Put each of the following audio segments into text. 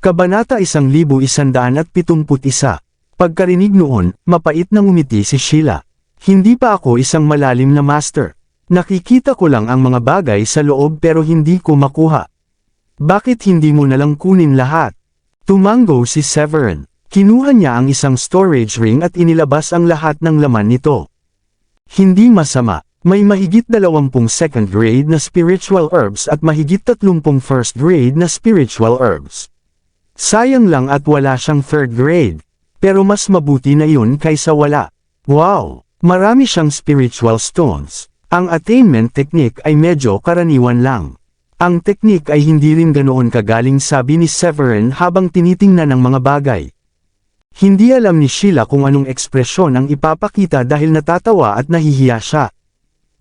Kabanata 1171. Pagkarinig noon, mapait na ngumiti si Sheila. Hindi pa ako isang malalim na master. Nakikita ko lang ang mga bagay sa loob pero hindi ko makuha. Bakit hindi mo nalang kunin lahat? Tumango si Severin. Kinuha niya ang isang storage ring at inilabas ang lahat ng laman nito. Hindi masama. May mahigit 20 second grade na spiritual herbs at mahigit 30 first grade na spiritual herbs. Sayang lang at wala siyang third grade. Pero mas mabuti na yun kaysa wala. Wow! Marami siyang spiritual stones. Ang attainment technique ay medyo karaniwan lang. Ang technique ay hindi rin ganoon kagaling, sabi ni Severin habang tinitingnan ng mga bagay. Hindi alam ni Sheila kung anong ekspresyon ang ipapakita dahil natatawa at nahihiya siya.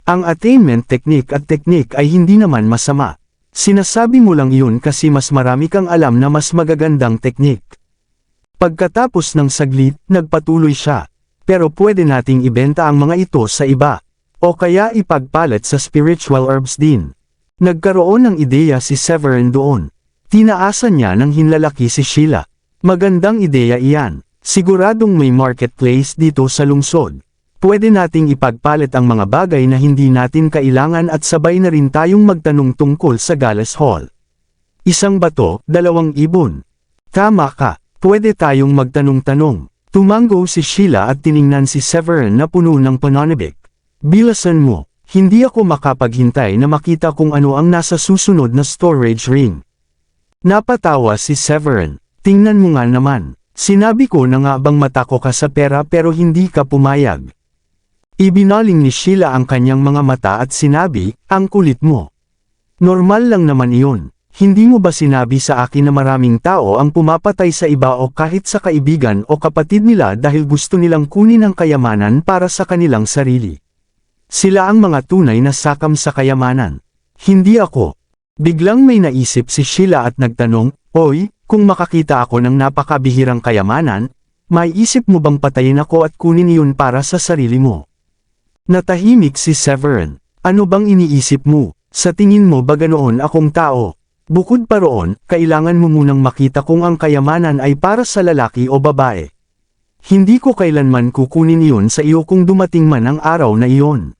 Ang attainment technique at technique ay hindi naman masama. Sinasabi mo lang yun kasi mas marami kang alam na mas magagandang technique. Pagkatapos ng saglit, nagpatuloy siya. Pero pwede nating ibenta ang mga ito sa iba. O kaya ipagpalit sa spiritual herbs din. Nagkaroon ng ideya si Severin doon. Tinaasan niya ng hinlalaki si Sheila. Magandang ideya iyan. Siguradong may marketplace dito sa lungsod. Pwede nating ipagpalit ang mga bagay na hindi natin kailangan at sabay na rin tayong magtanong tungkol sa Gallas Hall. Isang bato, 2 ibon. Tama ka, pwede tayong magtanong-tanong. Tumango si Sheila at tiningnan si Severin na puno ng pananabik. Bilasan mo, hindi ako makapaghintay na makita kung ano ang nasa susunod na storage ring. Napatawa si Severin. Tingnan mo nga naman, sinabi ko na nga bang matako ka sa pera pero hindi ka pumayag. Ibinaling ni Sheila ang kanyang mga mata at sinabi, ang kulit mo. Normal lang naman iyon. Hindi mo ba sinabi sa akin na maraming tao ang pumapatay sa iba o kahit sa kaibigan o kapatid nila dahil gusto nilang kunin ang kayamanan para sa kanilang sarili? Sila ang mga tunay na sakam sa kayamanan. Hindi ako. Biglang may naisip si Sheila at nagtanong, Oy, kung makakita ako ng napakabihirang kayamanan, may isip mo bang patayin ako at kunin iyon para sa sarili mo? Natahimik si Severin. Ano bang iniisip mo? Sa tingin mo ba ganoon akong tao? Bukod pa roon, kailangan mo munang makita kung ang kayamanan ay para sa lalaki o babae. Hindi ko kailanman kukunin iyon sa iyo kung dumating man ang araw na iyon.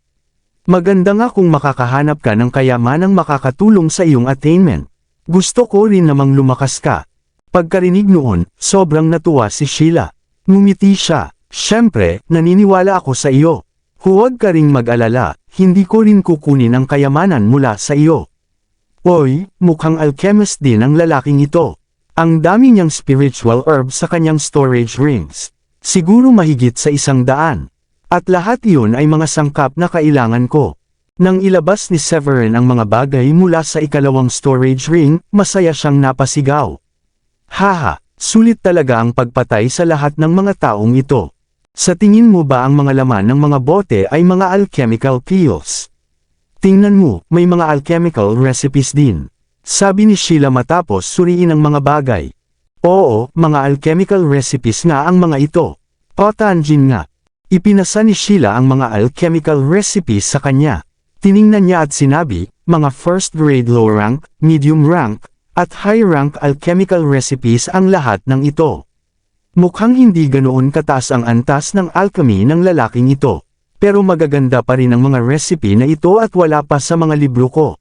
Maganda nga kung makakahanap ka ng kayamanang makakatulong sa iyong attainment. Gusto ko rin namang lumakas ka. Pagkarinig noon, sobrang natuwa si Sheila. Ngumiti siya. Siyempre, naniniwala ako sa iyo. Huwag ka ring mag-alala, hindi ko rin kukunin ang kayamanan mula sa iyo. Oy, mukhang alchemist din ang lalaking ito. Ang dami niyang spiritual herbs sa kanyang storage rings. Siguro mahigit sa 100. At lahat iyon ay mga sangkap na kailangan ko. Nang ilabas ni Severin ang mga bagay mula sa ikalawang storage ring, masaya siyang napasigaw. Haha, sulit talaga ang pagpatay sa lahat ng mga taong ito. Sa tingin mo ba ang mga laman ng mga bote ay mga alchemical pills? Tingnan mo, may mga alchemical recipes din. Sabi ni Sheila matapos suriin ang mga bagay. Oo, mga alchemical recipes nga ang mga ito. Patanjin nga. Ipinasa ni Sheila ang mga alchemical recipes sa kanya. Tiningnan niya at sinabi, mga first grade low rank, medium rank, at high rank alchemical recipes ang lahat ng ito. Mukhang hindi ganoon kataas ang antas ng alchemy ng lalaking ito. Pero magaganda pa rin ang mga recipe na ito at wala pa sa mga libro ko.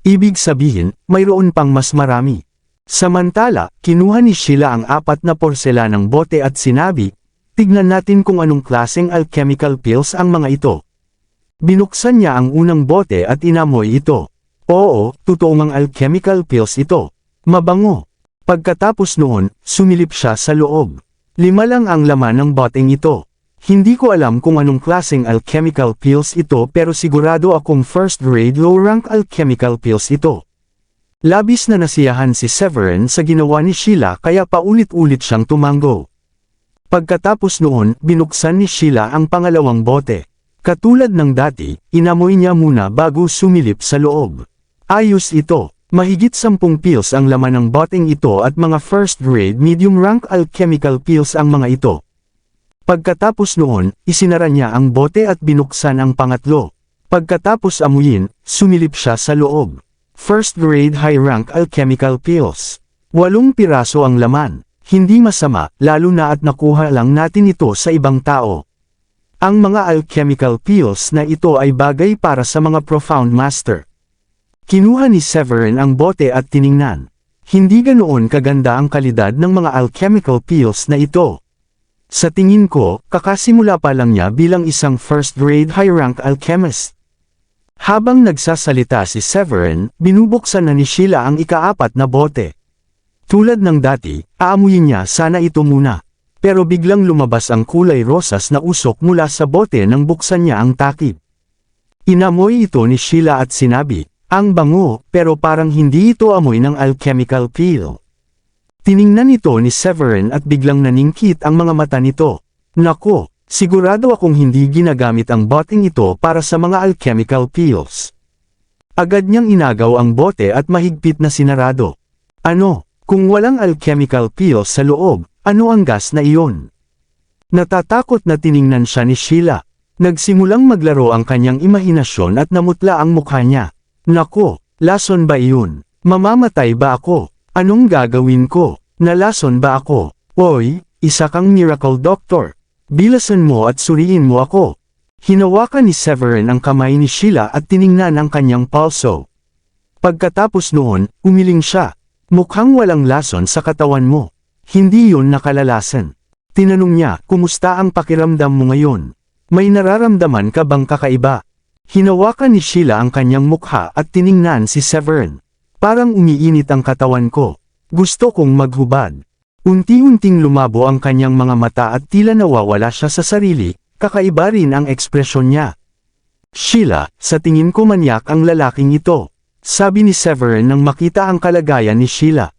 Ibig sabihin, mayroon pang mas marami. Samantala, kinuha ni Sheila ang 4 na porselanang bote at sinabi, tignan natin kung anong klaseng alchemical pills ang mga ito. Binuksan niya ang unang bote at inamoy ito. Oo, totoong ang alchemical pills ito. Mabango. Pagkatapos noon, sumilip siya sa loob. 5 lang ang laman ng boteng ito. Hindi ko alam kung anong klaseng alchemical pills ito pero sigurado akong first grade low rank alchemical pills ito. Labis na nasiyahan si Severin sa ginawa ni Sheila kaya paulit-ulit siyang tumango. Pagkatapos noon, binuksan ni Sheila ang pangalawang bote. Katulad ng dati, inamoy niya muna bago sumilip sa loob. Ayos ito. Mahigit 10 pills ang laman ng boteng ito at mga first grade medium rank alchemical pills ang mga ito. Pagkatapos noon, isinara niya ang bote at binuksan ang pangatlo. Pagkatapos amuyin, sumilip siya sa loob. First grade high rank alchemical pills. 8 piraso ang laman. Hindi masama, lalo na at nakuha lang natin ito sa ibang tao. Ang mga alchemical pills na ito ay bagay para sa mga profound master. Kinuha ni Severin ang bote at tiningnan. Hindi ganoon kaganda ang kalidad ng mga alchemical pills na ito. Sa tingin ko, kakasimula pa lang niya bilang isang first-grade high-rank alchemist. Habang nagsasalita si Severin, binubuksan na ni Sheila ang ika-4 na bote. Tulad ng dati, aamuyin niya sana ito muna. Pero biglang lumabas ang kulay rosas na usok mula sa bote nang buksan niya ang takip. Inamoy ito ni Sheila at sinabi, "Ang bango, pero parang hindi ito amoy ng alchemical pill." Tiningnan ito ni Severin at biglang naningkit ang mga mata nito. Nako, sigurado akong hindi ginagamit ang boteng ito para sa mga alchemical pills. Agad niyang inagaw ang bote at mahigpit na sinarado. Ano, kung walang alchemical pills sa loob, ano ang gas na iyon? Natatakot na tiningnan siya ni Sheila. Nagsimulang maglaro ang kanyang imahinasyon at namutla ang mukha niya. Nako, lason ba iyon? Mamamatay ba ako? Anong gagawin ko? Nalason ba ako? Oy, isa kang miracle doctor. Bilasan mo at suriin mo ako. Hinawakan ni Severin ang kamay ni Sheila at tiningnan ang kanyang pulso. Pagkatapos noon, umiling siya. Mukhang walang lason sa katawan mo. Hindi yun nakalalasan. Tinanong niya, kumusta ang pakiramdam mo ngayon? May nararamdaman ka bang kakaiba? Hinawakan ni Sheila ang kanyang mukha at tiningnan si Severin. Parang umiinit ang katawan ko. Gusto kong maghubad. Unti-unting lumabo ang kanyang mga mata at tila nawawala siya sa sarili, kakaiba rin ang ekspresyon niya. Sheila, sa tingin ko manyak ang lalaking ito. Sabi ni Severin nang makita ang kalagayan ni Sheila.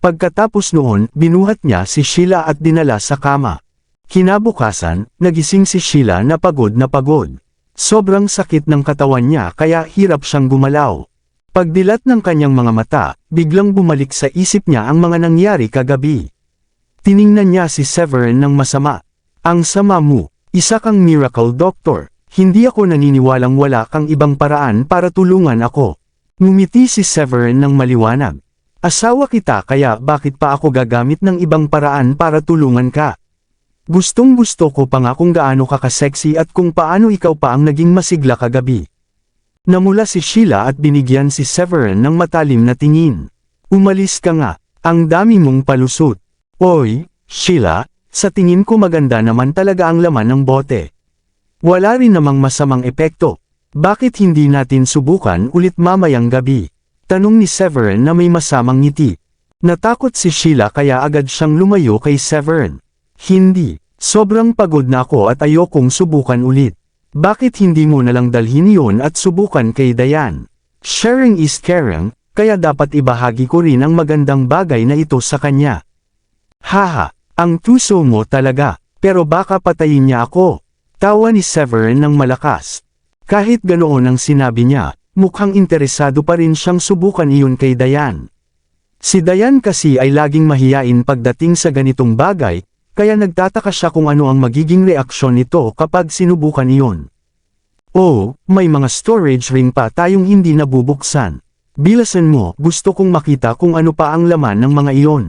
Pagkatapos noon, binuhat niya si Sheila at dinala sa kama. Kinabukasan, nagising si Sheila na pagod na pagod. Sobrang sakit ng katawan niya kaya hirap siyang gumalaw. Pagdilat ng kanyang mga mata, biglang bumalik sa isip niya ang mga nangyari kagabi. Tiningnan niya si Severin ng masama. Ang sama mo, isa kang miracle doctor. Hindi ako naniniwalang wala kang ibang paraan para tulungan ako. Ngumiti si Severin ng maliwanag. Asawa kita kaya bakit pa ako gagamit ng ibang paraan para tulungan ka? Gustong-gusto ko pa nga kung gaano ka ka-sexy at kung paano ikaw pa ang naging masigla kagabi. Namula si Sheila at binigyan si Severin ng matalim na tingin. Umalis ka nga, ang dami mong palusot. Oy, Sheila, sa tingin ko maganda naman talaga ang laman ng bote. Wala rin namang masamang epekto. Bakit hindi natin subukan ulit mamayang gabi? Tanong ni Severin na may masamang ngiti. Natakot si Sheila kaya agad siyang lumayo kay Severin. Hindi, sobrang pagod na ako at ayokong subukan ulit. Bakit hindi mo nalang dalhin yun at subukan kay Diane? Sharing is caring, kaya dapat ibahagi ko rin ang magandang bagay na ito sa kanya. Haha, ang tuso mo talaga, pero baka patayin niya ako. Tawa ni Severin ng malakas. Kahit ganoon ang sinabi niya, mukhang interesado pa rin siyang subukan iyon kay Diane. Si Diane kasi ay laging mahiyain pagdating sa ganitong bagay, kaya nagtataka siya kung ano ang magiging reaksyon nito kapag sinubukan iyon. Oh, may mga storage ring pa tayong hindi nabubuksan. Bilasan mo, gusto kong makita kung ano pa ang laman ng mga iyon.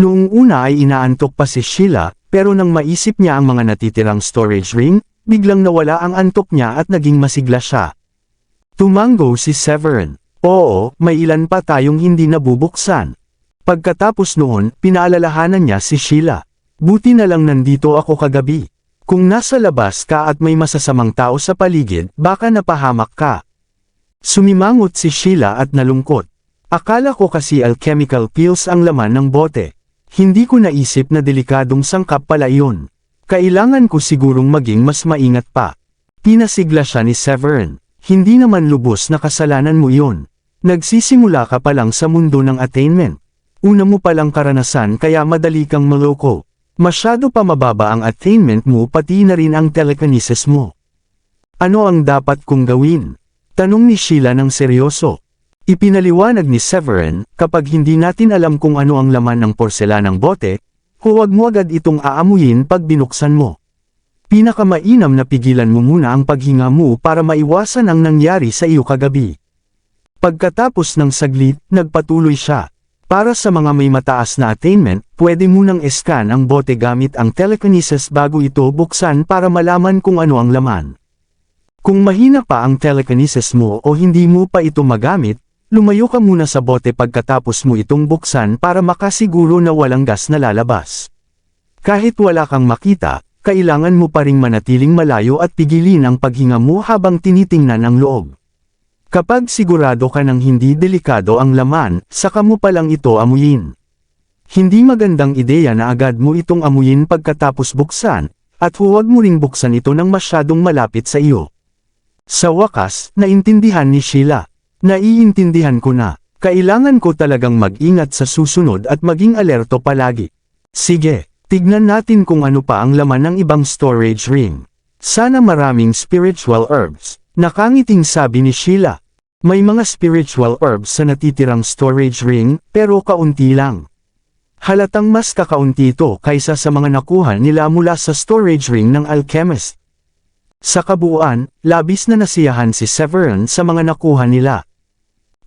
Noong una ay inaantok pa si Sheila, pero nang maisip niya ang mga natitirang storage ring, biglang nawala ang antok niya at naging masigla siya. Tumango si Severin. Oo, may ilan pa tayong hindi nabubuksan. Pagkatapos noon, pinaalalahanan niya si Sheila. Buti na lang nandito ako kagabi. Kung nasa labas ka at may masasamang tao sa paligid, baka napahamak ka. Sumimangot si Sheila at nalungkot. Akala ko kasi alchemical pills ang laman ng bote. Hindi ko naisip na delikadong sangkap pala iyon. Kailangan ko sigurong maging mas maingat pa. Pinasigla siya ni Severin. Hindi naman lubos na kasalanan mo iyon. Nagsisimula ka pa lang sa mundo ng attainment. Una mo palang karanasan kaya madali kang maloko. Masyado pa mababa ang attainment mo pati na rin ang telekinesis mo. Ano ang dapat kong gawin? Tanong ni Sheila ng seryoso. Ipinaliwanag ni Severin, kapag hindi natin alam kung ano ang laman ng porselanang bote, huwag mo agad itong aamuyin pag binuksan mo. Pinakamainam na pigilan mo muna ang paghinga mo para maiwasan ang nangyari sa iyo kagabi. Pagkatapos ng saglit, nagpatuloy siya. Para sa mga may mataas na attainment, pwede munang scan ang bote gamit ang telekinesis bago ito buksan para malaman kung ano ang laman. Kung mahina pa ang telekinesis mo o hindi mo pa ito magamit, lumayo ka muna sa bote pagkatapos mo itong buksan para makasiguro na walang gas na lalabas. Kahit wala kang makita, kailangan mo pa ring manatiling malayo at pigilin ang paghinga mo habang tinitingnan ang loob. Kapag sigurado ka ng hindi delikado ang laman, saka mo palang ito amuyin. Hindi magandang ideya na agad mo itong amuyin pagkatapos buksan, at huwag mo ring buksan ito nang masyadong malapit sa iyo. Sa wakas, naintindihan ni Sheila. Naiintindihan ko na. Kailangan ko talagang mag-ingat sa susunod at maging alerto palagi. Sige, tignan natin kung ano pa ang laman ng ibang storage ring. Sana maraming spiritual herbs. Nakangiting sabi ni Sheila. May mga spiritual herbs sa natitirang storage ring, pero kaunti lang. Halatang mas kakaunti ito kaysa sa mga nakuha nila mula sa storage ring ng alchemist. Sa kabuuan, labis na nasiyahan si Severin sa mga nakuha nila.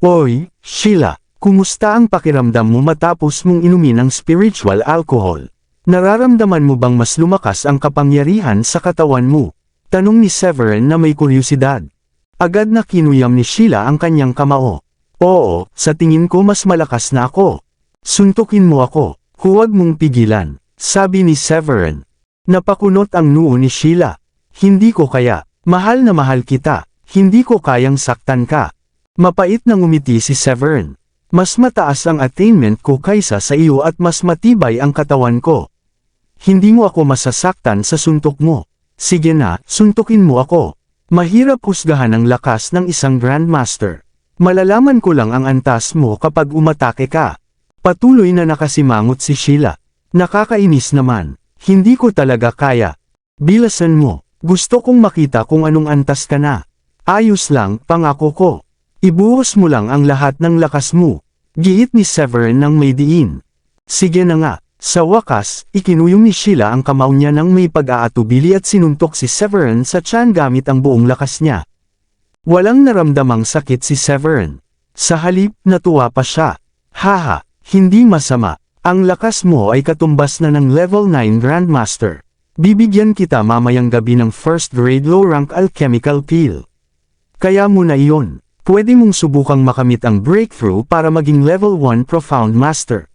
Oy, Sheila, kumusta ang pakiramdam mo matapos mong inumin ang spiritual alcohol? Nararamdaman mo bang mas lumakas ang kapangyarihan sa katawan mo? Tanong ni Severin na may kuryosidad. Agad na kinuyam ni Sheila ang kanyang kamao. Oo, sa tingin ko mas malakas na ako. Suntukin mo ako, huwag mong pigilan, sabi ni Severin. Napakunot ang noo ni Sheila. Hindi ko kaya, mahal na mahal kita, hindi ko kayang saktan ka. Mapait na ngumiti si Severin. Mas mataas ang attainment ko kaysa sa iyo at mas matibay ang katawan ko. Hindi mo ako masasaktan sa suntok mo. Sige na, suntukin mo ako. Mahirap husgahan ang lakas ng isang Grandmaster. Malalaman ko lang ang antas mo kapag umatake ka. Patuloy na nakasimangot si Sheila. Nakakainis naman. Hindi ko talaga kaya. Bilasan mo. Gusto kong makita kung anong antas ka na. Ayos lang, pangako ko. Ibuhos mo lang ang lahat ng lakas mo. Giit ni Severin ng may diin. Sige na nga. Sa wakas, ikinuyong ni Sheila ang kamao niya nang may pag-aatubili at sinuntok si Severin sa tiyan gamit ang buong lakas niya. Walang naramdamang sakit si Severin. Sa halip, natuwa pa siya. Haha, hindi masama. Ang lakas mo ay katumbas na ng level 9 Grandmaster. Bibigyan kita mamayang gabi ng first grade low rank alchemical pill. Kaya mo na iyon. Pwede mong subukang makamit ang breakthrough para maging level 1 profound master.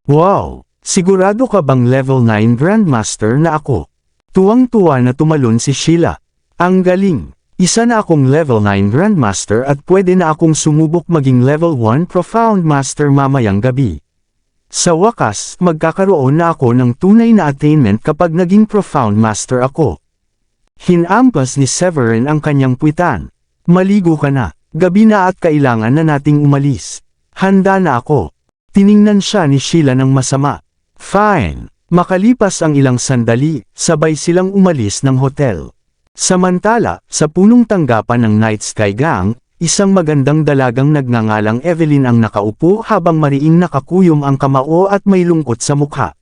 Wow! Sigurado ka bang level 9 Grandmaster na ako? Tuwang-tuwa na tumalon si Sheila. Ang galing! Isa na akong level 9 Grandmaster at pwede na akong sumubok maging level 1 Profound Master mamayang gabi. Sa wakas, magkakaroon na ako ng tunay na attainment kapag naging Profound Master ako. Hinampas ni Severin ang kanyang puwitan. Maligo ka na. Gabi na at kailangan na nating umalis. Handa na ako. Tiningnan siya ni Sheila ng masama. Fine. Makalipas ang ilang sandali, sabay silang umalis ng hotel. Samantala, sa punong tanggapan ng Night Sky Gang, isang magandang dalagang nagngangalang Evelyn ang nakaupo habang mariing nakakuyom ang kamao at may lungkot sa mukha.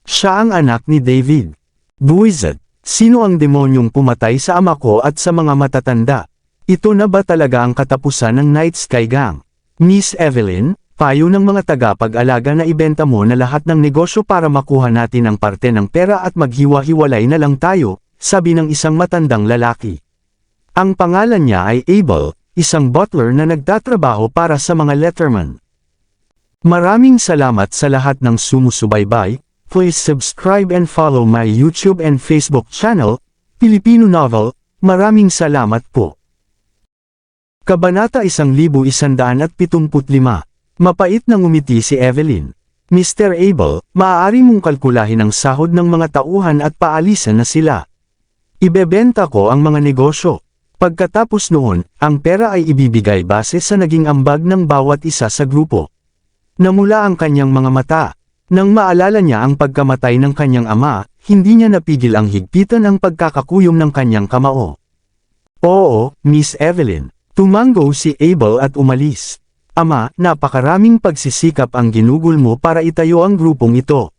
Siya ang anak ni David. Buwisit, sino ang demonyong pumatay sa ama ko at sa mga matatanda? Ito na ba talaga ang katapusan ng Night Sky Gang? Miss Evelyn, payo ng mga tagapag-alaga na ibenta mo na lahat ng negosyo para makuha natin ang parte ng pera at maghiwa-hiwalay na lang tayo, sabi ng isang matandang lalaki. Ang pangalan niya ay Abel, isang butler na nagtatrabaho para sa mga letterman. Maraming salamat sa lahat ng sumusubaybay. Please subscribe and follow my YouTube and Facebook channel, Filipino Novel. Maraming salamat po. Kabanata 1175. Mapait na ngumiti si Evelyn. Mr. Abel, maaari mong kalkulahin ang sahod ng mga tauhan at paalisan na sila. Ibebenta ko ang mga negosyo. Pagkatapos noon, ang pera ay ibibigay base sa naging ambag ng bawat isa sa grupo. Namula ang kanyang mga mata. Nang maalala niya ang pagkamatay ng kanyang ama, hindi niya napigil ang higpitan ang pagkakakuyom ng kanyang kamao. Oo, Miss Evelyn. Tumango si Abel at umalis. Ama, napakaraming pagsisikap ang ginugol mo para itayo ang grupong ito.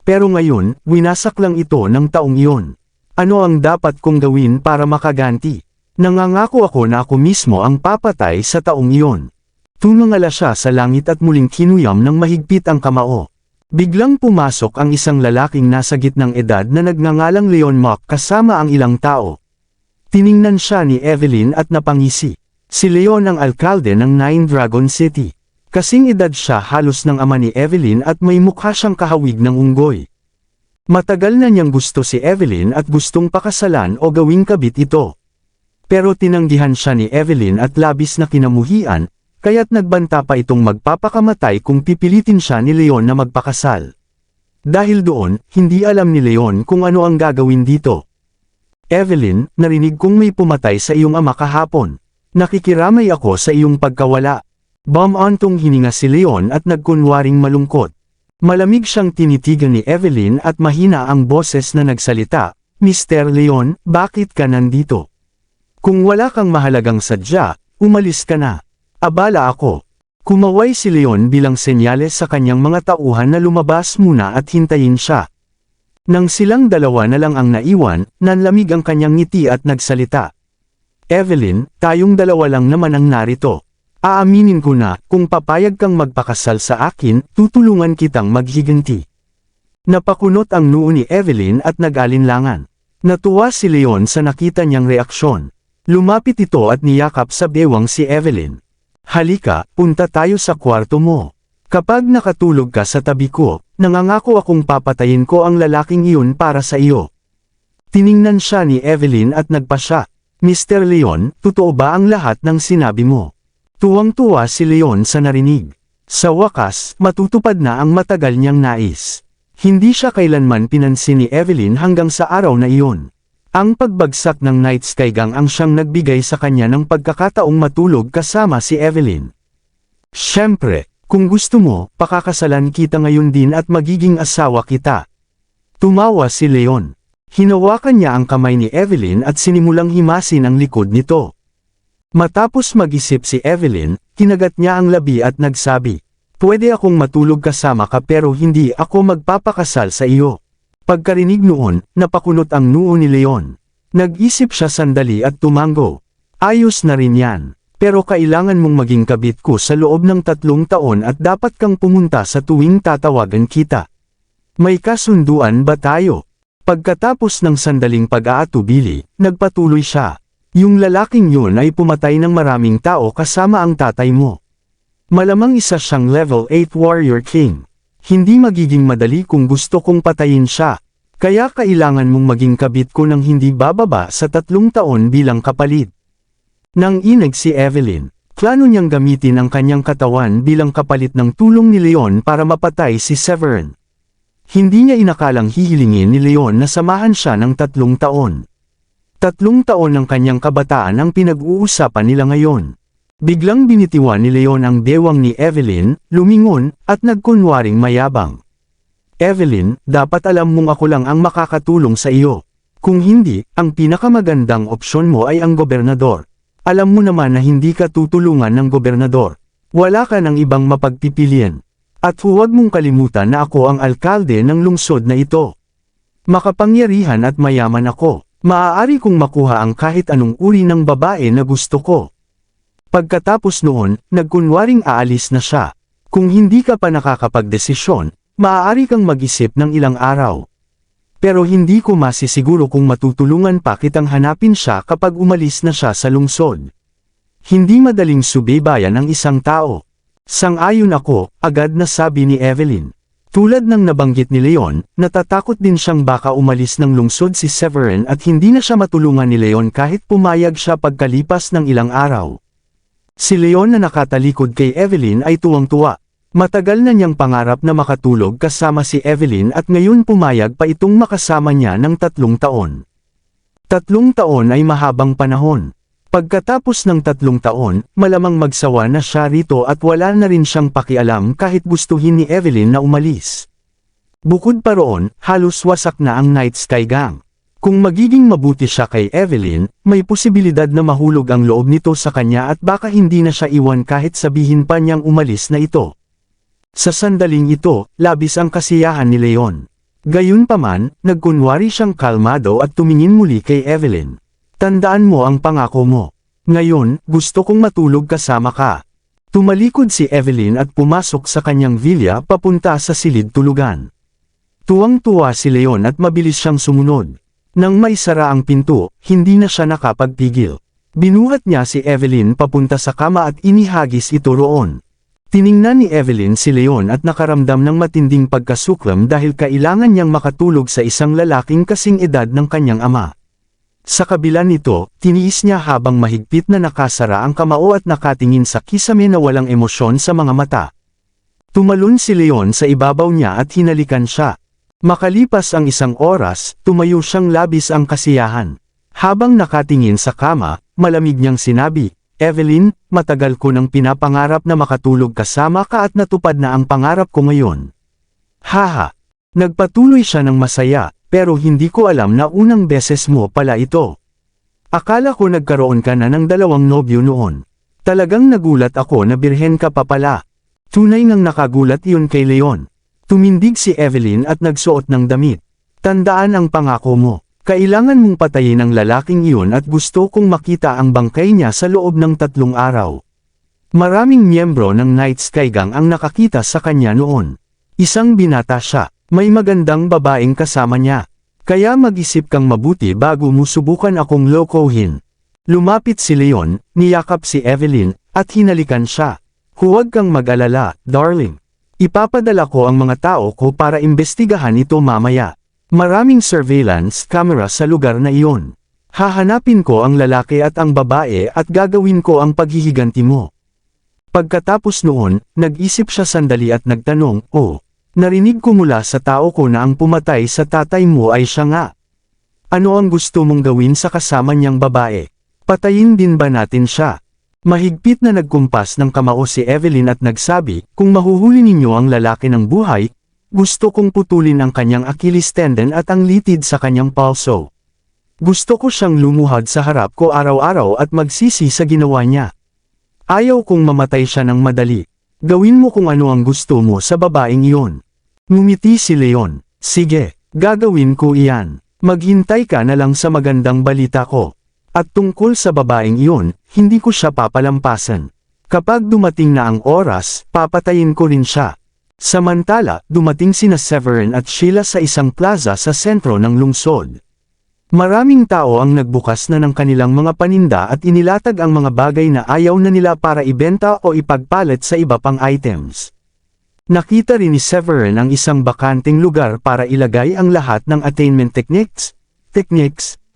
Pero ngayon, winasak lang ito ng taong iyon. Ano ang dapat kong gawin para makaganti? Nangangako ako na ako mismo ang papatay sa taong iyon. Tumangala siya sa langit at muling kinuyam ng mahigpit ang kamao. Biglang pumasok ang isang lalaking nasa gitnang edad na nagngangalang Leon Mock kasama ang ilang tao. Tiningnan siya ni Evelyn at napangisi. Si Leon ang alkalde ng Nine Dragon City. Kasing edad siya halos ng ama ni Evelyn at may mukha siyang kahawig ng unggoy. Matagal na niyang gusto si Evelyn at gustong pakasalan o gawing kabit ito. Pero tinanggihan siya ni Evelyn at labis na kinamuhian, kaya't nagbanta pa itong magpapakamatay kung pipilitin siya ni Leon na magpakasal. Dahil doon, hindi alam ni Leon kung ano ang gagawin dito. Evelyn, narinig kong may pumatay sa iyong ama kahapon. Nakikiramay ako sa iyong pagkawala. Bumantong hininga si Leon at nagkunwaring malungkot. Malamig siyang tinitigan ni Evelyn at mahina ang boses na nagsalita, "Mr. Leon, bakit ka nandito? Kung wala kang mahalagang sadya, umalis ka na." Abala ako. Kumaway si Leon bilang senyales sa kanyang mga tauhan na lumabas muna at hintayin siya. Nang silang dalawa na lang ang naiwan, nanlamig ang kanyang ngiti at nagsalita. "Evelyn, tayong dalawa lang naman ang narito. Aaminin ko na, kung papayag kang magpakasal sa akin, tutulungan kitang maghiganti." Napakunot ang noo ni Evelyn at nag-alinlangan. Natuwa si Leon sa nakita niyang reaksyon. Lumapit ito at niyakap sa bewang si Evelyn. "Halika, punta tayo sa kwarto mo. Kapag nakatulog ka sa tabi ko, nangangako akong papatayin ko ang lalaking iyon para sa iyo." Tiningnan siya ni Evelyn at nagpasya. "Mr. Leon, totoo ba ang lahat ng sinabi mo?" Tuwang-tuwa si Leon sa narinig. Sa wakas, matutupad na ang matagal niyang nais. Hindi siya kailanman pinansin ni Evelyn hanggang sa araw na iyon. Ang pagbagsak ng night sky gang ang siyang nagbigay sa kanya ng pagkakataong matulog kasama si Evelyn. "Siyempre, kung gusto mo, pakakasalan kita ngayon din at magiging asawa kita." Tumawa si Leon. Hinawakan niya ang kamay ni Evelyn at sinimulang himasin ang likod nito. Matapos mag-isip si Evelyn, kinagat niya ang labi at nagsabi, "Pwede akong matulog kasama ka pero hindi ako magpapakasal sa iyo." Pagkarinig noon, napakunot ang noo ni Leon. Nag-isip siya sandali at tumango. "Ayos na rin yan. Pero kailangan mong maging kabit ko sa loob ng 3 taon at dapat kang pumunta sa tuwing tatawagan kita. May kasunduan ba tayo?" Pagkatapos ng sandaling pag-aatubili, nagpatuloy siya. "Yung lalaking yun ay pumatay ng maraming tao kasama ang tatay mo. Malamang isa siyang level 8 warrior king. Hindi magiging madali kung gusto kong patayin siya. Kaya kailangan mong maging kabit ko ng hindi bababa sa 3 taon bilang kapalit." Nang inig si Evelyn, plano niyang gamitin ang kanyang katawan bilang kapalit ng tulong ni Leon para mapatay si Severin. Hindi niya inakalang hihilingin ni Leon na samahan siya ng 3 taon. 3 taon ng kanyang kabataan ang pinag-uusapan nila ngayon. Biglang binitiwan ni Leon ang bewang ni Evelyn, lumingon, at nagkunwaring mayabang. "Evelyn, dapat alam mong ako lang ang makakatulong sa iyo. Kung hindi, ang pinakamagandang opsyon mo ay ang gobernador. Alam mo naman na hindi ka tutulungan ng gobernador. Wala ka ng ibang mapagpipilian. At huwag mong kalimutan na ako ang alkalde ng lungsod na ito. Makapangyarihan at mayaman ako. Maaari kong makuha ang kahit anong uri ng babae na gusto ko." Pagkatapos noon, nagkunwaring aalis na siya. "Kung hindi ka pa nakakapagdesisyon, maaari kang mag-isip ng ilang araw. Pero hindi ko masisiguro kung matutulungan pa kitang hanapin siya kapag umalis na siya sa lungsod. Hindi madaling subaybayan ang isang tao." "Sang-ayon ako," agad na sabi ni Evelyn. Tulad ng nabanggit ni Leon, natatakot din siyang baka umalis ng lungsod si Severin at hindi na siya matulungan ni Leon kahit pumayag siya pagkalipas ng ilang araw. Si Leon na nakatalikod kay Evelyn ay tuwang-tuwa. Matagal na niyang pangarap na makatulog kasama si Evelyn at ngayon pumayag pa itong makasama niya ng 3 taon. 3 taon ay mahabang panahon. Pagkatapos ng 3 taon, malamang magsawa na siya rito at wala na rin siyang pakialam kahit gustuhin ni Evelyn na umalis. Bukod pa roon, halos wasak na ang Night Sky Gang. Kung magiging mabuti siya kay Evelyn, may posibilidad na mahulog ang loob nito sa kanya at baka hindi na siya iwan kahit sabihin pa niyang umalis na ito. Sa sandaling ito, labis ang kasiyahan ni Leon. Gayunpaman, nagkunwari siyang kalmado at tumingin muli kay Evelyn. "Tandaan mo ang pangako mo. Ngayon, gusto kong matulog kasama ka." Tumalikod si Evelyn at pumasok sa kanyang villa papunta sa silid tulugan. Tuwang-tuwa si Leon at mabilis siyang sumunod. Nang maisara ang pinto, hindi na siya nakapagpigil. Binuhat niya si Evelyn papunta sa kama at inihagis ito roon. Tiningnan ni Evelyn si Leon at nakaramdam ng matinding pagkasuklam dahil kailangan niyang makatulog sa isang lalaking kasing edad ng kanyang ama. Sa kabila nito, tiniis niya habang mahigpit na nakasara ang kamao at nakatingin sa kisame na walang emosyon sa mga mata. Tumalon si Leon sa ibabaw niya at hinalikan siya. Makalipas ang isang oras, tumayo siyang labis ang kasiyahan. Habang nakatingin sa kama, malamig niyang sinabi, "Evelyn, matagal ko nang pinapangarap na makatulog kasama ka at natupad na ang pangarap ko ngayon." Haha! Nagpatuloy siya ng masaya. Pero hindi ko alam na unang beses mo pala ito. Akala ko nagkaroon ka na ng 2 nobyo noon. Talagang nagulat ako na birhen ka pa pala. Tunay ngang nakagulat iyon kay Leon. Tumindig si Evelyn at nagsuot ng damit. Tandaan ang pangako mo. Kailangan mong patayin ang lalaking iyon at gusto kong makita ang bangkay niya sa loob ng 3 araw. Maraming miyembro ng Night Sky Gang ang nakakita sa kanya noon. Isang binata siya. May magandang babaeng kasama niya. Kaya mag-isip kang mabuti bago mo subukan akong lokohin. Lumapit si Leon, niyakap si Evelyn, at hinalikan siya. Huwag kang mag-alala, darling. Ipapadala ko ang mga tao ko para imbestigahan ito mamaya. Maraming surveillance camera sa lugar na iyon. Hahanapin ko ang lalaki at ang babae at gagawin ko ang paghihiganti mo. Pagkatapos noon, nag-isip siya sandali at nagtanong, "Oh, narinig ko mula sa tao ko na ang pumatay sa tatay mo ay siya nga. Ano ang gusto mong gawin sa kasama niyang babae? Patayin din ba natin siya?" Mahigpit na nagkumpas ng kamao si Evelyn at nagsabi, "Kung mahuhuli ninyo ang lalaki ng buhay, gusto kong putulin ang kanyang Achilles tendon at ang litid sa kanyang palso. Gusto ko siyang lumuhad sa harap ko araw-araw at magsisi sa ginawa niya. Ayaw kong mamatay siya ng madali. Gawin mo kung ano ang gusto mo sa babaeng iyon." Ngumiti si Leon. "Sige, gagawin ko iyan. Maghintay ka na lang sa magandang balita ko. At tungkol sa babaeng iyon, hindi ko siya papalampasan. Kapag dumating na ang oras, papatayin ko rin siya." Samantala, dumating sina Severin at Sheila sa isang plaza sa sentro ng lungsod. Maraming tao ang nagbukas na ng kanilang mga paninda at inilatag ang mga bagay na ayaw na nila para ibenta o ipagpalit sa iba pang items. Nakita rin ni Severin ang isang bakanteng lugar para ilagay ang lahat ng attainment techniques,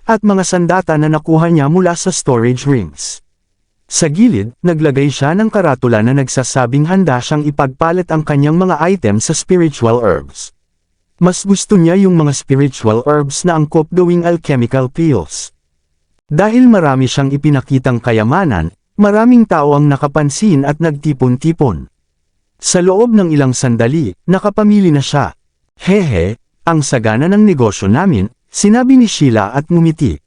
at mga sandata na nakuha niya mula sa storage rings. Sa gilid, naglagay siya ng karatula na nagsasabing handa siyang ipagpalit ang kanyang mga item sa spiritual herbs. Mas gusto niya yung mga spiritual herbs na angkop gawing alchemical pills. Dahil marami siyang ipinakitang kayamanan, maraming tao ang nakapansin at nagtipon-tipon. Sa loob ng ilang sandali, nakapamili na siya. "Hehe, ang sagana ng negosyo namin," sinabi ni Sheila at ngumiti.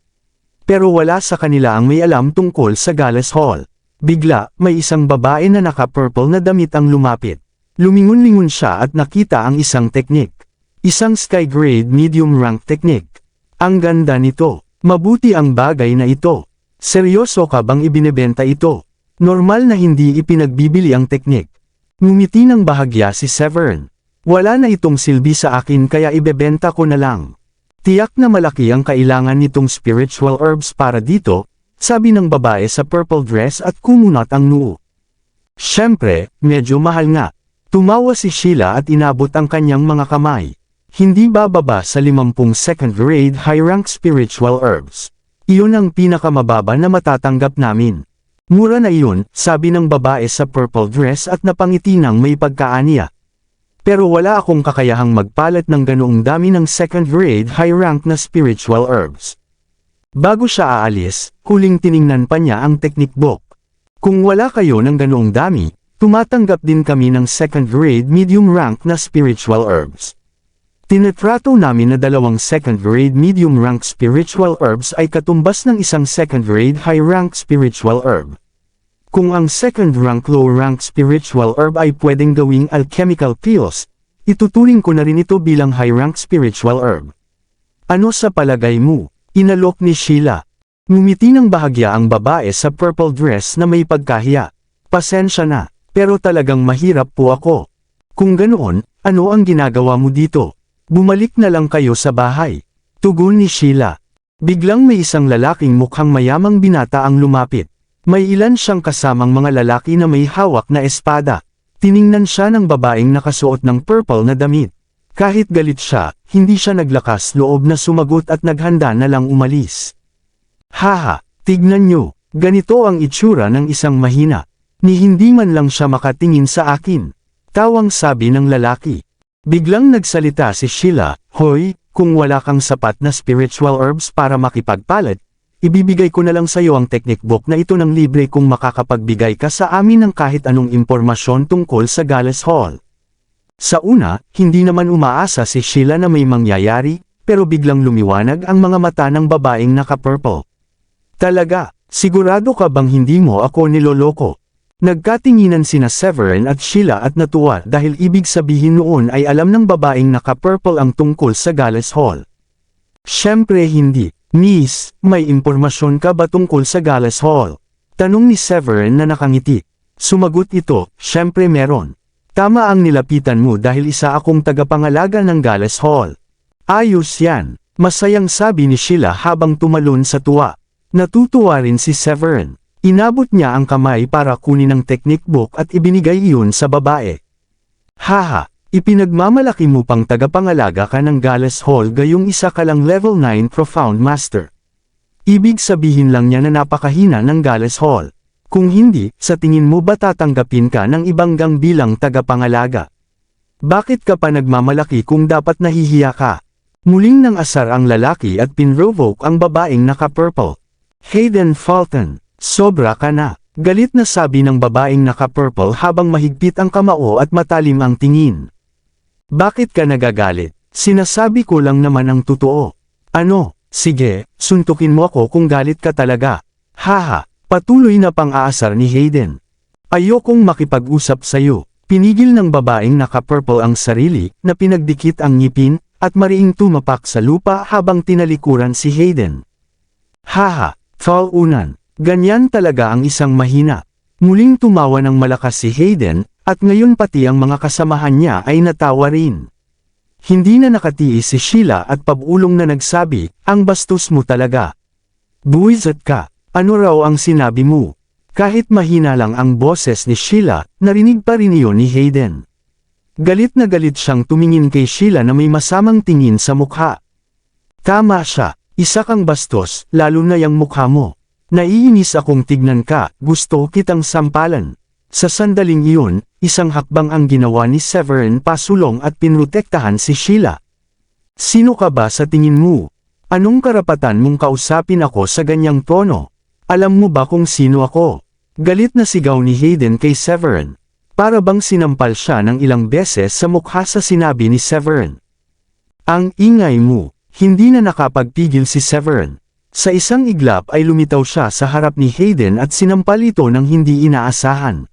Pero wala sa kanila ang may alam tungkol sa Gales Hall. Bigla, may isang babae na naka-purple na damit ang lumapit. Lumingon-lingon siya at nakita ang isang teknik. Isang sky grade medium rank technique. Ang ganda nito. Mabuti ang bagay na ito. Seryoso ka bang ibinebenta ito? Normal na hindi ipinagbibili ang teknik. Ngumiti ng bahagya si Severin. "Wala na itong silbi sa akin kaya ibebenta ko na lang." "Tiyak na malaki ang kailangan nitong spiritual herbs para dito," sabi ng babae sa purple dress at kumunat ang noo. "Siyempre, medyo mahal nga." Tumawa si Sheila at inabot ang kanyang mga kamay. "Hindi bababa sa 50 second grade high rank spiritual herbs. Iyon ang pinakamababa na matatanggap namin." "Mura na iyon," sabi ng babae sa purple dress at napangiti ng may pagkaaniya. "Pero wala akong kakayahang magpalit ng ganoong dami ng second grade high rank na spiritual herbs." Bago siya aalis, huling tiningnan pa niya ang technique book. "Kung wala kayo ng ganoong dami, tumatanggap din kami ng second grade medium rank na spiritual herbs. Tinitrato namin na 2 second grade medium rank spiritual herbs ay katumbas ng isang second grade high rank spiritual herb. Kung ang second rank low rank spiritual herb ay pwedeng gawing alchemical pills, ituturing ko na rin ito bilang high rank spiritual herb." "Ano sa palagay mo?" inalok ni Sheila. Ngumiti ng bahagya ang babae sa purple dress na may pagkahiya. "Pasensya na, Pero talagang mahirap po ako. Kung ganoon, ano ang ginagawa mo dito? Bumalik na lang kayo sa bahay. Tugon ni Sheila. Biglang may isang lalaking mukhang mayamang binata ang lumapit. May ilan siyang kasamang mga lalaki na may hawak na espada. Tiningnan siya ng babaeng nakasuot ng purple na damit. Kahit galit siya, hindi siya naglakas loob na sumagot at naghanda na lang umalis. Haha, tignan nyo, ganito ang itsura ng isang mahina. Ni hindi man lang siya makatingin sa akin. Tawang sabi ng lalaki. Biglang nagsalita si Sheila, Hoy, kung wala kang sapat na spiritual herbs para makipagpalit, ibibigay ko na lang sa iyo ang technique book na ito ng libre kung makakapagbigay ka sa amin ng kahit anong impormasyon tungkol sa Gales Hall. Sa una, hindi naman umaasa si Sheila na may mangyayari, pero biglang lumiwanag ang mga mata ng babaeng naka-purple. Talaga, sigurado ka bang hindi mo ako niloloko? Nagkatinginan sina Severin at Sheila at natuwa dahil ibig sabihin noon ay alam ng babaeng naka-purple ang tungkol sa Gales Hall. Siyempre hindi. Miss, may impormasyon ka ba tungkol sa Gales Hall? Tanong ni Severin na nakangiti. Sumagot ito, siyempre meron. Tama ang nilapitan mo dahil isa akong tagapangalaga ng Gales Hall. Ayos yan, masayang sabi ni Sheila habang tumalon sa tuwa. Natutuwa rin si Severin. Inabot niya ang kamay para kunin ang technique book at ibinigay iyon sa babae. Haha, ipinagmamalaki mo pang tagapangalaga ka ng Gales Hall gayong isa ka lang level 9 Profound Master. Ibig sabihin lang niya na napakahina ng Gales Hall. Kung hindi, sa tingin mo ba tatanggapin ka ng ibang gang bilang tagapangalaga? Bakit ka pa nagmamalaki kung dapat nahihiya ka? Muling nang asar ang lalaki at pinrovoke ang babaeng naka-purple. Hayden Fulton. Sobra ka na, galit na sabi ng babaeng naka-purple habang mahigpit ang kamao at matalim ang tingin. Bakit ka nagagalit? Sinasabi ko lang naman ang totoo. Ano, sige, suntukin mo ako kung galit ka talaga. Haha, patuloy na pang-aasar ni Hayden. Ayokong makipag-usap sa'yo. Pinigil ng babaeng naka-purple ang sarili na pinagdikit ang ngipin at mariing tumapak sa lupa habang tinalikuran si Hayden. Haha, unan. Ganyan talaga ang isang mahina. Muling tumawa ng malakas si Hayden, at ngayon pati ang mga kasamahan niya ay natawa rin. Hindi na nakatiis si Sheila at pabulong na nagsabi, ang bastos mo talaga. Buwisit ka, ano raw ang sinabi mo? Kahit mahina lang ang boses ni Sheila, narinig pa rin iyon ni Hayden. Galit na galit siyang tumingin kay Sheila na may masamang tingin sa mukha. Tama siya, isa kang bastos, lalo na yang mukha mo. Naiinis akong tignan ka, gusto kitang sampalan. Sa sandaling iyon, isang hakbang ang ginawa ni Severin pasulong at pinrotektahan si Sheila. Sino ka ba sa tingin mo? Anong karapatan mong kausapin ako sa ganyang tono? Alam mo ba kung sino ako? Galit na sigaw ni Hayden kay Severin. Para bang sinampal siya ng ilang beses sa mukha sa sinabi ni Severin. Ang ingay mo, hindi na nakapagpigil si Severin. Sa isang iglap ay lumitaw siya sa harap ni Hayden at sinampal ito ng hindi inaasahan.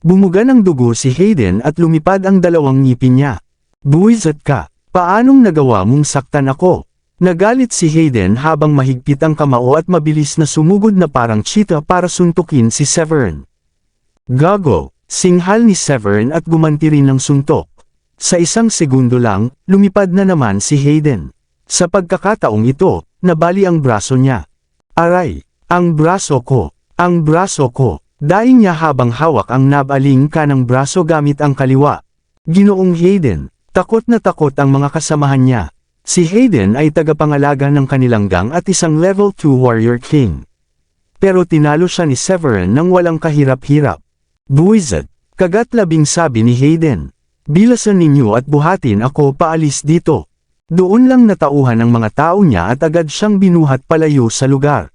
Bumuga ng dugo si Hayden at lumipad ang dalawang ngipin niya. Buwisit ka, paanong nagawa mong saktan ako? Nagalit si Hayden habang mahigpit ang kamao at mabilis na sumugod na parang cheetah para suntukin si Severin. Gago, singhal ni Severin at gumanti rin ng suntok. Sa isang segundo lang, lumipad na naman si Hayden. Sa pagkakataong ito, nabali ang braso niya. Aray, ang braso ko, ang braso ko. Daing niya habang hawak ang nabaling kanang braso gamit ang kaliwa. Ginoong Hayden, takot na takot ang mga kasamahan niya. Si Hayden ay tagapangalaga ng kanilang gang at isang level 2 warrior king. Pero tinalo siya ni Severin nang walang kahirap-hirap. Buwisit, kagat-labing sabi ni Hayden. Bilasan ninyo at buhatin ako paalis dito. Doon lang natauhan ang mga tao niya at agad siyang binuhat palayo sa lugar.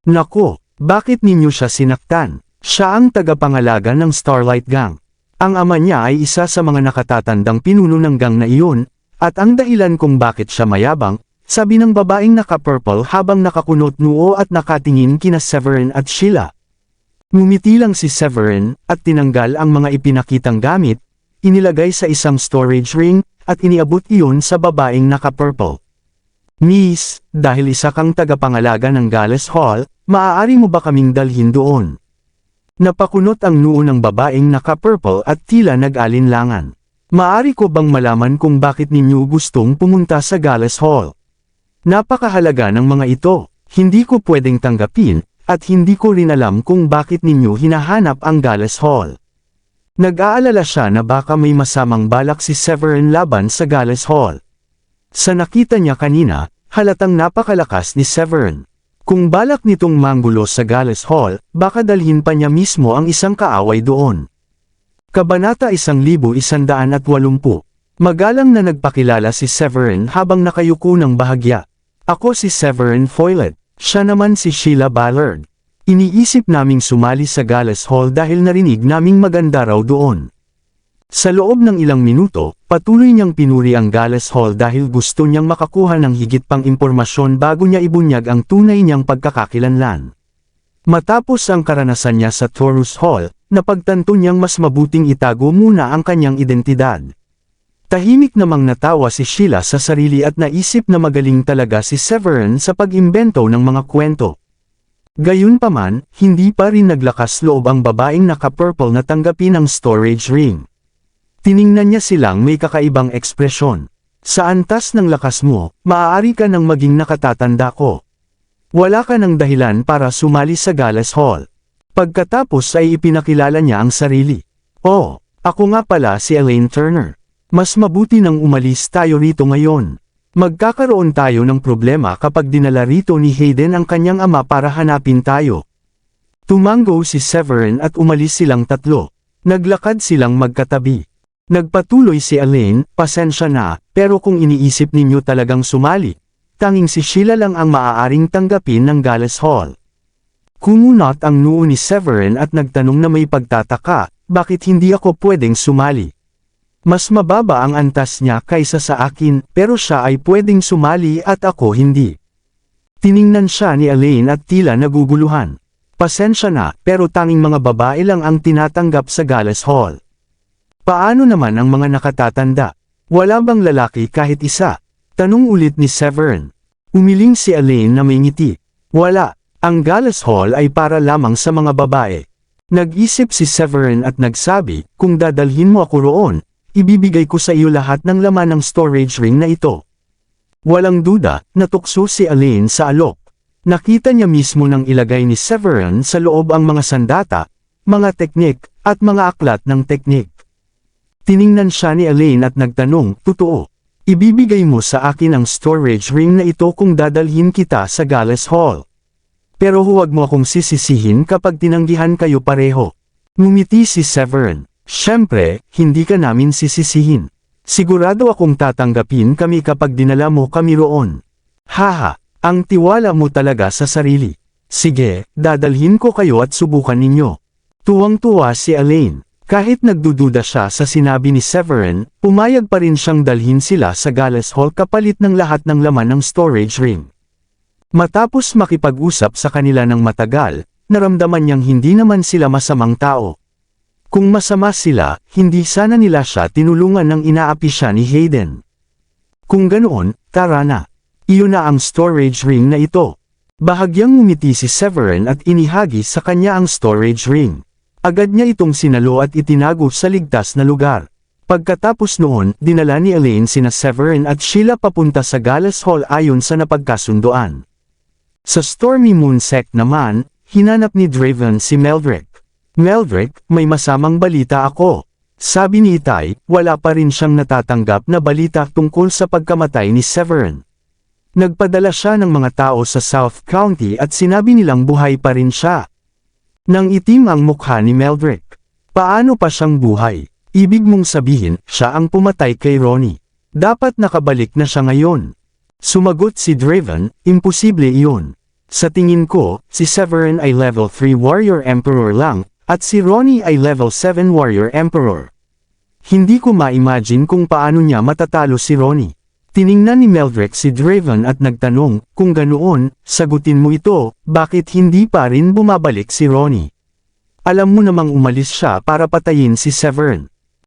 Nako, bakit ninyo siya sinaktan? Siya ang tagapangalaga ng Starlight Gang. Ang ama niya ay isa sa mga nakatatandang pinuno ng gang na iyon, at ang dahilan kung bakit siya mayabang, sabi ng babaeng naka-purple habang nakakunot noo at nakatingin kina Severin at Sheila. Ngumiti lang si Severin, at tinanggal ang mga ipinakitang gamit, inilagay sa isang storage ring, at iniabot iyon sa babaeng naka-purple. Miss, dahil isa kang tagapangalaga ng Gales Hall, maaari mo ba kaming dalhin doon? Napakunot ang noo ng babaeng naka-purple at tila nag-alinlangan. Maari ko bang malaman kung bakit ninyo gustong pumunta sa Gales Hall? Napakahalaga ng mga ito, hindi ko pwedeng tanggapin, at hindi ko rin alam kung bakit ninyo hinahanap ang Gales Hall. Nag-aalala siya na baka may masamang balak si Severin laban sa Gales Hall. Sa nakita niya kanina, halatang napakalakas ni Severin. Kung balak nitong manggulo sa Gales Hall, baka dalhin pa niya mismo ang isang kaaway doon. Kabanata 1180. Magalang na nagpakilala si Severin habang nakayuko ng bahagya. Ako si Severin Foylet, siya naman si Sheila Ballard. Iniisip naming sumali sa Gales Hall dahil narinig naming maganda raw doon. Sa loob ng ilang minuto, patuloy niyang pinuri ang Gales Hall dahil gusto niyang makakuha ng higit pang impormasyon bago niya ibunyag ang tunay niyang pagkakakilanlan. Matapos ang karanasan niya sa Taurus Hall, napagtanto niyang mas mabuting itago muna ang kanyang identidad. Tahimik namang natawa si Sheila sa sarili at naisip na magaling talaga si Severin sa pag-imbento ng mga kwento. Gayunpaman, hindi pa rin naglakas loob ang babaeng naka-purple na tanggapin ang storage ring. Tiningnan niya silang may kakaibang ekspresyon. Sa antas ng lakas mo, maaari ka nang maging nakatatanda ko. Wala ka ng dahilan para sumali sa Gales Hall. Pagkatapos ay ipinakilala niya ang sarili. Oh, ako nga pala si Elaine Turner. Mas mabuti nang umalis tayo rito ngayon. Magkakaroon tayo ng problema kapag dinala rito ni Hayden ang kanyang ama para hanapin tayo. Tumango si Severin at umalis silang tatlo. Naglakad silang magkatabi. Nagpatuloy si Elaine, pasensya na, pero kung iniisip ninyo talagang sumali, tanging si Sheila lang ang maaaring tanggapin ng Gales Hall. Kumunot ang noo ni Severin at nagtanong na may pagtataka, bakit hindi ako pwedeng sumali? Mas mababa ang antas niya kaysa sa akin, pero siya ay pwedeng sumali at ako hindi. Tiningnan siya ni Elaine at tila naguguluhan. Pasensya na, pero tanging mga babae lang ang tinatanggap sa Gales Hall. Paano naman ang mga nakatatanda? Wala bang lalaki kahit isa? Tanong ulit ni Severin. Umiling si Elaine na may ngiti. Wala. Ang Gales Hall ay para lamang sa mga babae. Nag-isip si Severin at nagsabi, kung dadalhin mo ako roon, ibibigay ko sa iyo lahat ng laman ng storage ring na ito. Walang duda, natukso si Elaine sa alok. Nakita niya mismo nang ilagay ni Severin sa loob ang mga sandata, mga teknik, at mga aklat ng teknik. Tiningnan siya ni Elaine at nagtanong, totoo, ibibigay mo sa akin ang storage ring na ito kung dadalhin kita sa Gales Hall. Pero huwag mo akong sisisihin kapag tinanggihan kayo pareho. Ngumiti si Severin. Siyempre, hindi ka namin sisisihin. Sigurado akong tatanggapin kami kapag dinala mo kami roon. Haha, ang tiwala mo talaga sa sarili. Sige, dadalhin ko kayo at subukan ninyo. Tuwang-tuwa si Elaine. Kahit nagdududa siya sa sinabi ni Severin, pumayag pa rin siyang dalhin sila sa Gales Hall kapalit ng lahat ng laman ng storage ring. Matapos makipag-usap sa kanila ng matagal, naramdaman niyang hindi naman sila masamang tao. Kung masama sila, hindi sana nila siya tinulungan ng inaapi siya ni Hayden. Kung ganoon, tara na. Iyon na ang storage ring na ito. Bahagyang ngumiti si Severin at inihagi sa kanya ang storage ring. Agad niya itong sinalo at itinago sa ligtas na lugar. Pagkatapos noon, dinala ni Elaine sina Severin at Sheila papunta sa Gales Hall ayon sa napagkasundoan. Sa Stormy Moon Sect naman, hinanap ni Draven si Meldrick. Meldrick, may masamang balita ako. Sabi ni Itay, wala pa rin siyang natatanggap na balita tungkol sa pagkamatay ni Severin. Nagpadala siya ng mga tao sa South County at sinabi nilang buhay pa rin siya. Nang itim ang mukha ni Meldrick. Paano pa siyang buhay? Ibig mong sabihin, siya ang pumatay kay Ronnie. Dapat nakabalik na siya ngayon. Sumagot si Draven, imposible iyon. Sa tingin ko, si Severin ay level 3 Warrior Emperor lang, at si Ronnie ay level 7 Warrior Emperor. Hindi ko ma-imagine kung paano niya matatalo si Ronnie. Tiningnan ni Meldrick si Draven at nagtanong, kung ganoon, sagutin mo ito, bakit hindi pa rin bumabalik si Ronnie? Alam mo namang umalis siya para patayin si Severin.